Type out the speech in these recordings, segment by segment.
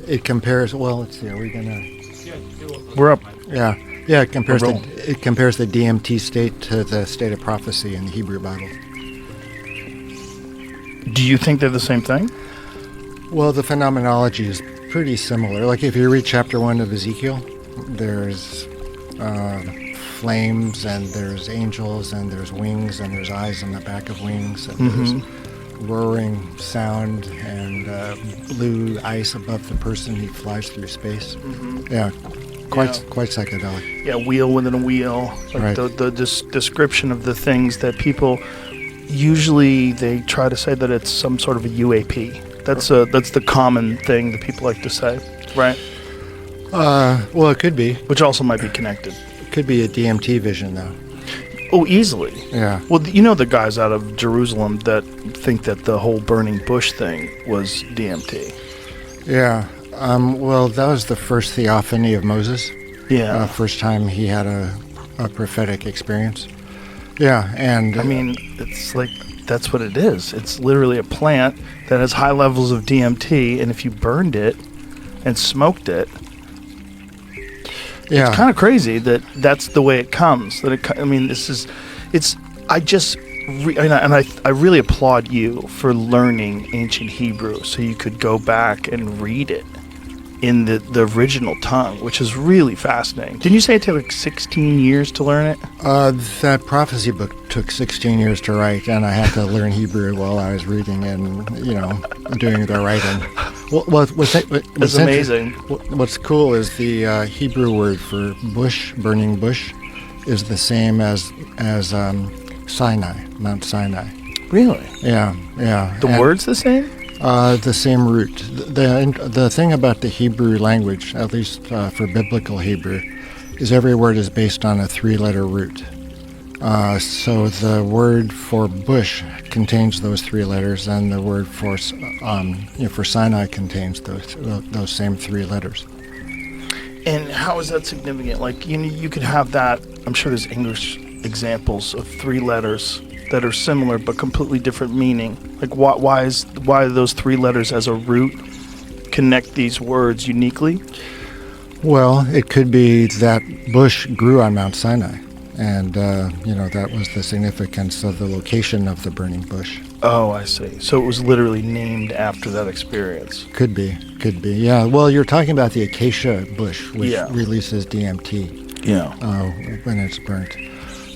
it compares. Well, let's see. Are we gonna? We're up. Yeah, yeah. It compares the DMT state to the state of prophecy in the Hebrew Bible. Do you think they're the same thing? Well, the phenomenology is pretty similar. Like if you read chapter 1 of Ezekiel, there's flames, and there's angels, and there's wings, and there's eyes on the back of wings, and there's roaring sound, and blue ice above the person. He flies through space. Yeah, quite psychedelic. Yeah, wheel within a wheel. Like Right. the description of the things that people usually they try to say that it's some sort of a UAP. That's the common thing that people like to say, right? Well, it could be. Which also might be connected. It could be a DMT vision, though. Oh, easily. Yeah. Well, you know the guys out of Jerusalem that think that the whole burning bush thing was DMT. Yeah. Well, that was the first theophany of Moses. Yeah. First time he had a prophetic experience. Yeah, and... I mean, it's like, that's what it is. It's literally a plant that has high levels of DMT, and if you burned it and smoked it, yeah. it's kind of crazy that that's the way it comes. I mean, this is... I really applaud you for learning ancient Hebrew so you could go back and read it in the original tongue, which is really fascinating. Didn't you say it took like 16 years to learn it? That prophecy book took 16 years to write, and I had to learn Hebrew while I was reading and, doing the writing. That's amazing. What's cool is the Hebrew word for bush, burning bush, is the same as Sinai, Mount Sinai. Really? Yeah. The word's the same? The same root. The thing about the Hebrew language, at least for biblical Hebrew, is every word is based on a 3-letter root. So the word for bush contains those 3 letters, and the word for Sinai contains those same 3 letters. And how is that significant? Like, you could have that. I'm sure there's English examples of 3 letters that are similar but completely different meaning. Like, why those 3 letters as a root connect these words uniquely? Well, it could be that bush grew on Mount Sinai, and that was the significance of the location of the burning bush. Oh, I see. So it was literally named after that experience. Could be. Yeah. Well, you're talking about the acacia bush, which releases DMT. Yeah. When it's burnt.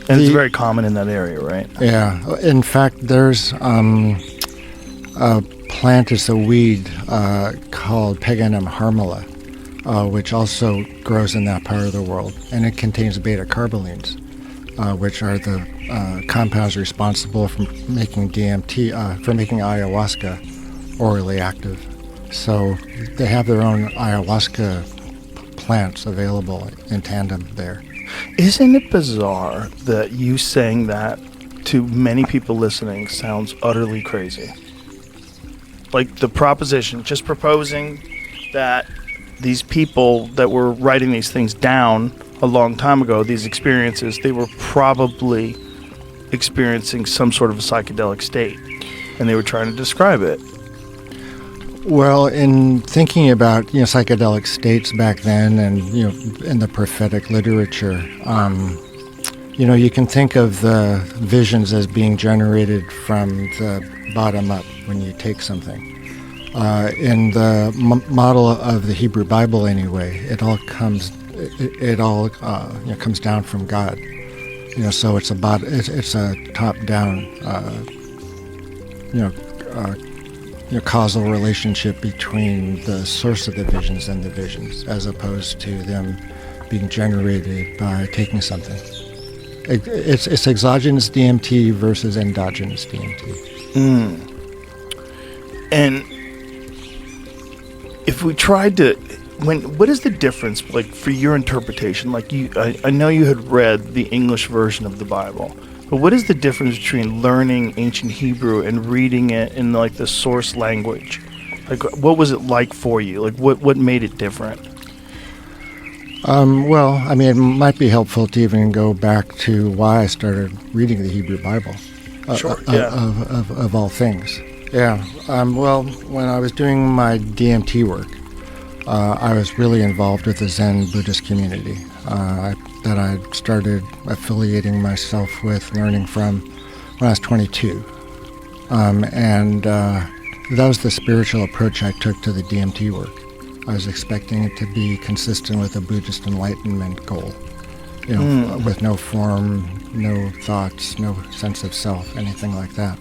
And it's very common in that area, right? Yeah. In fact, there's a plant, it's a weed called Peganum harmala, which also grows in that part of the world. And it contains beta-carbolines, which are the compounds responsible for making DMT, for making ayahuasca orally active. So they have their own ayahuasca plants available in tandem there. Isn't it bizarre that you saying that to many people listening sounds utterly crazy? Like the proposition, just proposing that these people that were writing these things down a long time ago, these experiences, they were probably experiencing some sort of a psychedelic state, and they were trying to describe it. Well, in thinking about psychedelic states back then, and in the prophetic literature, you can think of the visions as being generated from the bottom up when you take something. In the model of the Hebrew Bible, anyway, it all comes down from God. So it's a top-down, causal relationship between the source of the visions and the visions, as opposed to them being generated by taking something. It's exogenous DMT versus endogenous DMT. And if we tried to, what is the difference, like, for your interpretation? Like, I know you had read the English version of the Bible. But what is the difference between learning ancient Hebrew and reading it in like the source language? Like, what was it like for you? Like, what made it different? Well, I mean, it might be helpful to even go back to why I started reading the Hebrew Bible. Sure. Of all things. Yeah. Well, when I was doing my DMT work, I was really involved with the Zen Buddhist community that I started affiliating myself with, learning from when I was 22. And that was the spiritual approach I took to the DMT work. I was expecting it to be consistent with a Buddhist enlightenment goal, with no form, no thoughts, no sense of self, anything like that.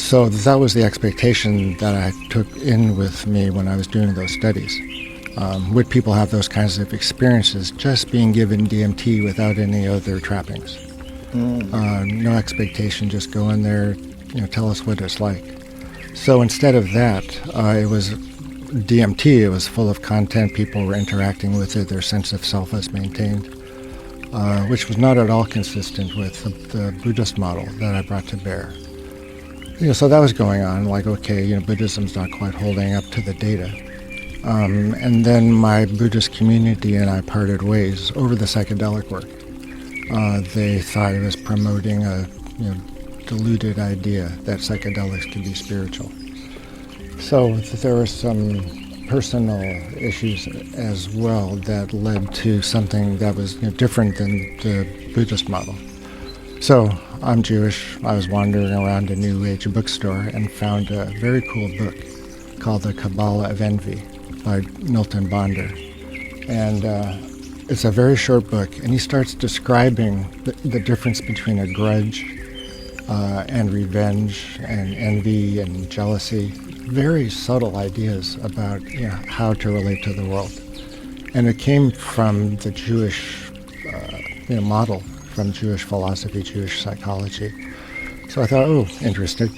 So that was the expectation that I took in with me when I was doing those studies. Would people have those kinds of experiences just being given DMT without any other trappings? No expectation, just go in there, tell us what it's like. So instead of that, it was DMT. It was full of content. People were interacting with it. Their sense of self was maintained, which was not at all consistent with the Buddhist model that I brought to bear. So that was going on, like, okay, Buddhism's not quite holding up to the data. And then my Buddhist community and I parted ways over the psychedelic work. They thought it was promoting a deluded idea that psychedelics could be spiritual. So there were some personal issues as well that led to something that was different than the Buddhist model. So I'm Jewish. I was wandering around a New Age bookstore and found a very cool book called The Kabbalah of Envy by Milton Bonder. And it's a very short book, and he starts describing the difference between a grudge and revenge and envy and jealousy. Very subtle ideas about how to relate to the world. And it came from the Jewish model, from Jewish philosophy, Jewish psychology. So I thought, interesting.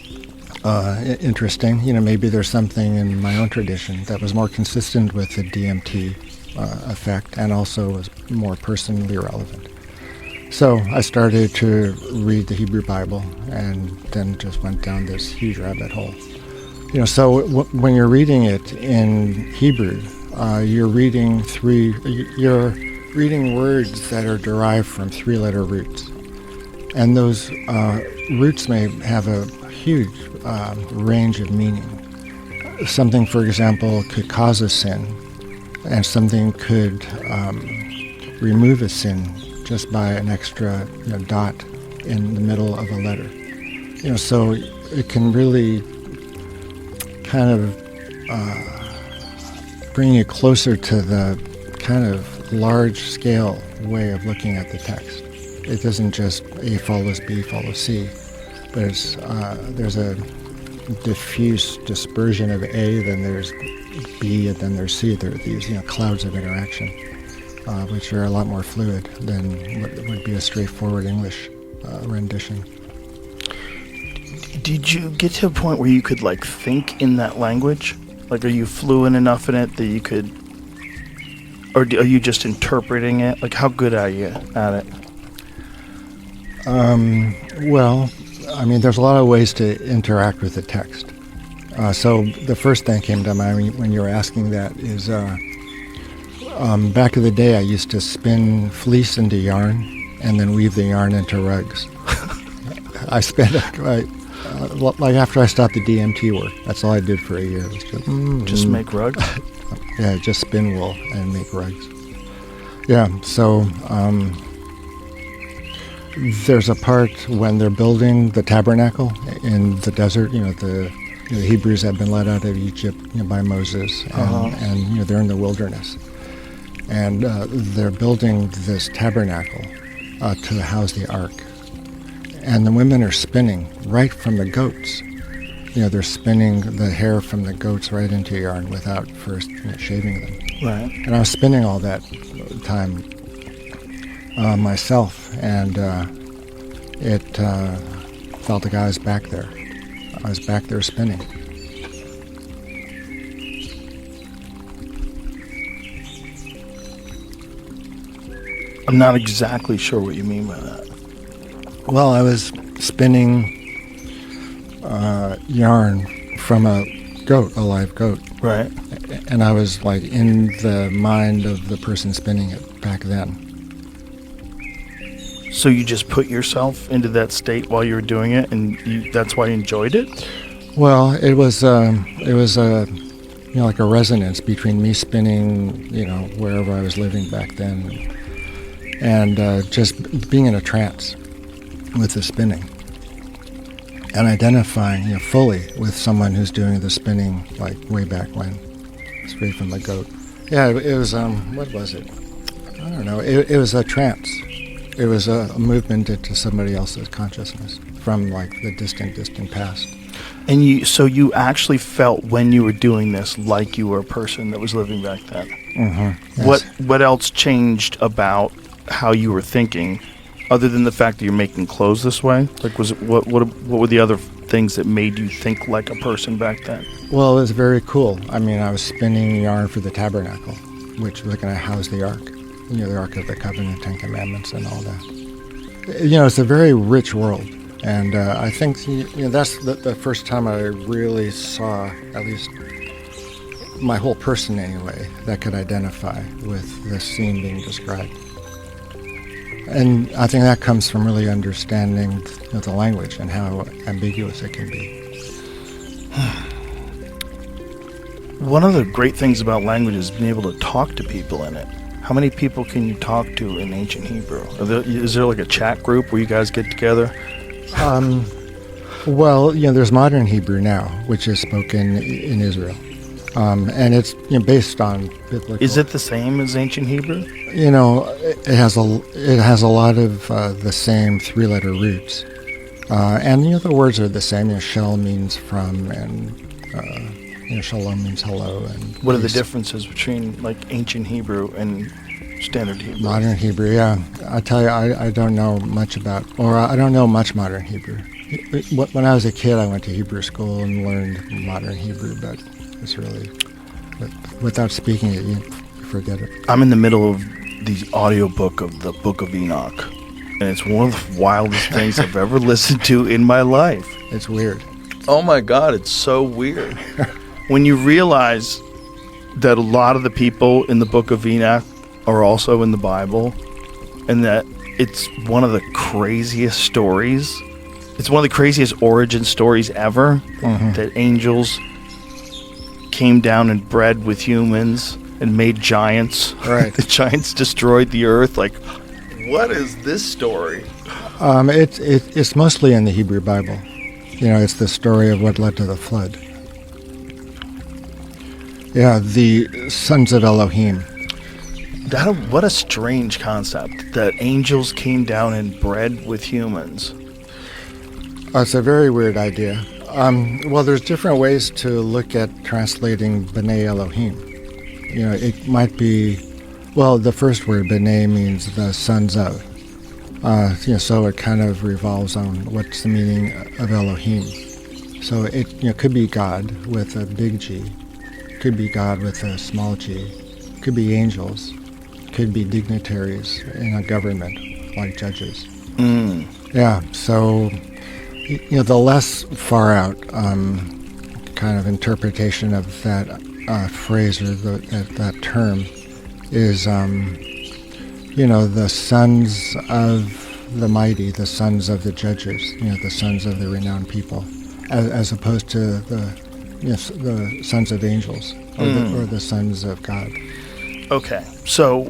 Maybe there's something in my own tradition that was more consistent with the DMT effect and also was more personally relevant. So I started to read the Hebrew Bible and then just went down this huge rabbit hole. So when you're reading it in Hebrew, you're reading words that are derived from three-letter roots. And those roots may have a huge range of meaning. Something, for example, could cause a sin, and something could remove a sin just by an extra dot in the middle of a letter. So it can really kind of bring you closer to the kind of large-scale way of looking at the text. It doesn't just A follows B follows C, but it's, there's a diffuse dispersion of A, then there's B, and then there's C. There are these clouds of interaction, which are a lot more fluid than what would be a straightforward English rendition. Did you get to a point where you could think in that language? Are you fluent enough in it that you could, or are you just interpreting it? How good are you at it? Well, there's a lot of ways to interact with the text. So the first thing that came to mind when you were asking that is, back in the day I used to spin fleece into yarn and then weave the yarn into rugs. I spent after I stopped the DMT work, that's all I did for a year. It was just make rugs? Yeah, just spin wool and make rugs. Yeah, so there's a part when they're building the tabernacle in the desert. The Hebrews have been led out of Egypt by Moses, and they're in the wilderness, and they're building this tabernacle to house the ark. And the women are spinning right from the goats. They're spinning the hair from the goats right into yarn without first shaving them. Right. And I was spinning all that time myself, and it felt like I was back there. I was back there spinning. I'm not exactly sure what you mean by that. Well, I was spinning yarn from a goat, a live goat. Right. And I was in the mind of the person spinning it back then. So you just put yourself into that state while you were doing it, and that's why you enjoyed it? Well, it was a like a resonance between me spinning, wherever I was living back then, and just being in a trance with the spinning, and identifying, fully with someone who's doing the spinning, like way back when, straight from the goat. Yeah, it was, what was it? I don't know. It was a trance. It was a movement into somebody else's consciousness from like the distant past. And you actually felt when you were doing this like you were a person that was living back then. Mm-hmm. Yes. What else changed about how you were thinking, other than the fact that you're making clothes this way? Like, what were the other things that made you think like a person back then? Well, it was very cool. I mean, I was spinning yarn for the tabernacle, which was going to house the Ark. The Ark of the Covenant, Ten Commandments, and all that. It's a very rich world. And I think that's the first time I really saw, at least my whole person anyway, that could identify with the scene being described. And I think that comes from really understanding the language and how ambiguous it can be. One of the great things about language is being able to talk to people in it. How many people can you talk to in ancient Hebrew? Is there like a chat group where you guys get together? Well, there's modern Hebrew now, which is spoken in Israel, and it's based on biblical. Is it the same as ancient Hebrew? It has a lot of the same three-letter roots, and the words are the same. Shel means from, and shalom means hello. And what are the differences between like ancient Hebrew and standard Hebrew? Modern Hebrew, yeah. I tell you, I don't know much I don't know much modern Hebrew. When I was a kid, I went to Hebrew school and learned modern Hebrew, but it's really, without speaking it, you forget it. I'm in the middle of the audiobook of the Book of Enoch, and it's one of the wildest things I've ever listened to in my life. It's weird. Oh my God, it's so weird. When you realize that a lot of the people in the Book of Enoch are also in the Bible, and that it's one of the craziest stories. It's one of the craziest origin stories ever, that angels came down and bred with humans and made giants. Right. The giants destroyed the earth. Like, what is this story? It's mostly in the Hebrew Bible. It's the story of what led to the flood. Yeah, the sons of Elohim. What a strange concept, that angels came down and bred with humans. It's a very weird idea. Well, there's different ways to look at translating B'nai Elohim. It might be, the first word, B'nai, means the sons of. So it kind of revolves on what's the meaning of Elohim. So it could be God with a big G, could be God with a small g, could be angels, could be dignitaries in a government, like judges. Yeah, so the less far out kind of interpretation of that phrase or that term is, the sons of the mighty, the sons of the judges, the sons of the renowned people, as opposed to the sons of angels or the sons of God. Okay, so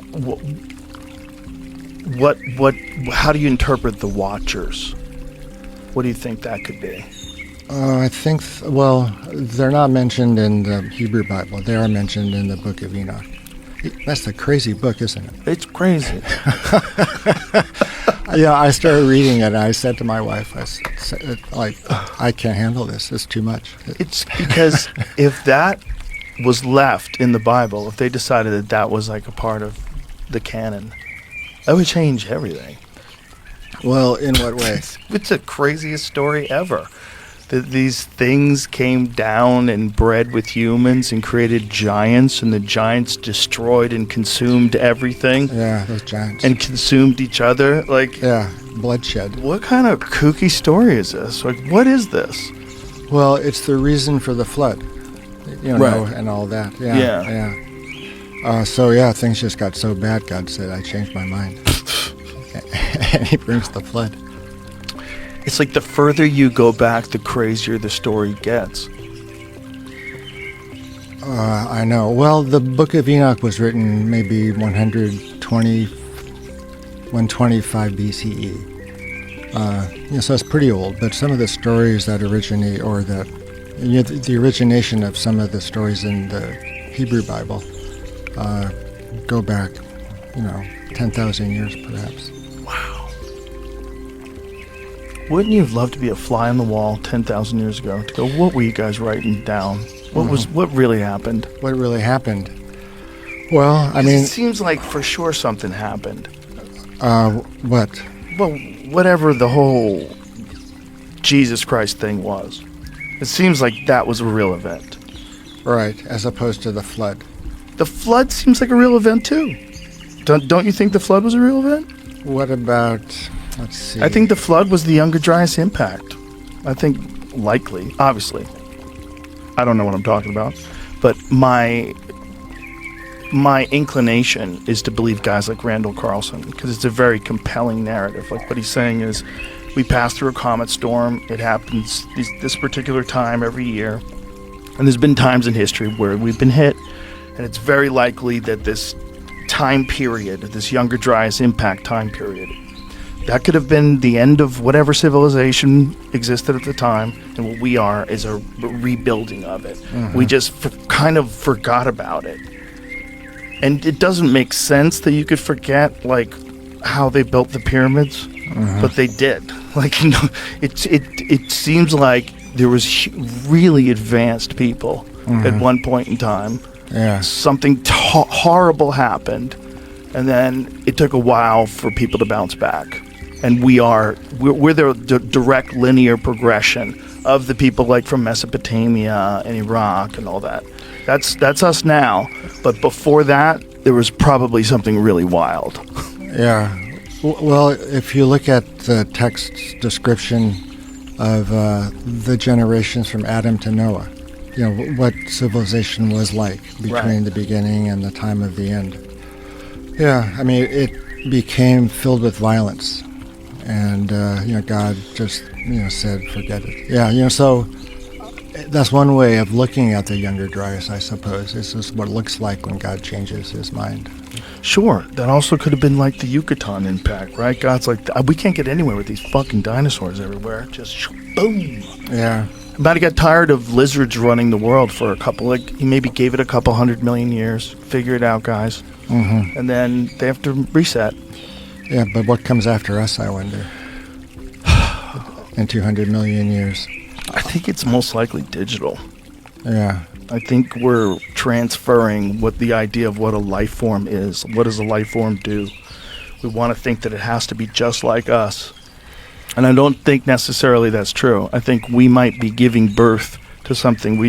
how do you interpret the Watchers? What do you think that could be? I think, they're not mentioned in the Hebrew Bible. They are mentioned in the Book of Enoch. That's a crazy book, isn't it? It's crazy. Yeah, I started reading it, and I said to my wife, I can't handle this. It's too much. It's because if that was left in the Bible, if they decided that was like a part of the canon, that would change everything. Well, in what way? It's the craziest story ever. That these things came down and bred with humans and created giants, and the giants destroyed and consumed everything. Yeah, those giants. And consumed each other. Yeah, bloodshed. What kind of kooky story is this? What is this? Well, it's the reason for the flood, right. And all that. Yeah. Things just got so bad, God said, I changed my mind. And he brings the flood. It's like the further you go back, the crazier the story gets. I know. Well, the Book of Enoch was written maybe 125 BCE. So it's pretty old. But some of the stories that originate, or that the origination of some of the stories in the Hebrew Bible, go back, 10,000 years perhaps. Wow. Wouldn't you have loved to be a fly on the wall 10,000 years ago? To go, what were you guys writing down? What really happened? What really happened? Well, It seems like for sure something happened. What? Well, whatever the whole Jesus Christ thing was. It seems like that was a real event. Right, as opposed to the flood. The flood seems like a real event too. Don't you think the flood was a real event? What about, let's see. I think the flood was the Younger Dryas impact. I think likely, obviously. I don't know what I'm talking about, but my inclination is to believe guys like Randall Carlson, because it's a very compelling narrative. Like what he's saying is, we pass through a comet storm. It happens this particular time every year, and there's been times in history where we've been hit, and it's very likely that this time period, this Younger Dryas impact time period, that could have been the end of whatever civilization existed at the time, and what we are is a rebuilding of it. Mm-hmm. We just kind of forgot about it. And it doesn't make sense that you could forget, like, how they built the pyramids, but they did. Like, it seems like there was really advanced people at one point in time. Yeah. Something horrible happened, and then it took a while for people to bounce back. And we're the direct linear progression of the people like from Mesopotamia and Iraq and all that. That's us now. But before that, there was probably something really wild. Yeah. Well, if you look at the text's description of the generations from Adam to Noah, what civilization was like between the beginning and the time of the end. Yeah, it became filled with violence. And, God just, said, forget it. Yeah, so that's one way of looking at the Younger Dryas, I suppose. This is what it looks like when God changes his mind. Sure. That also could have been like the Yucatan impact, right? God's like, we can't get anywhere with these fucking dinosaurs everywhere. Just boom. Yeah. About he got tired of lizards running the world for he maybe gave it a couple 100 million years. Figure it out, guys. Mm-hmm. And then they have to reset. Yeah, but what comes after us, I wonder? In 200 million years. I think it's most likely digital. Yeah. I think we're transferring what the idea of what a life form is. What does a life form do? We want to think that it has to be just like us. And I don't think necessarily that's true. I think we might be giving birth to something we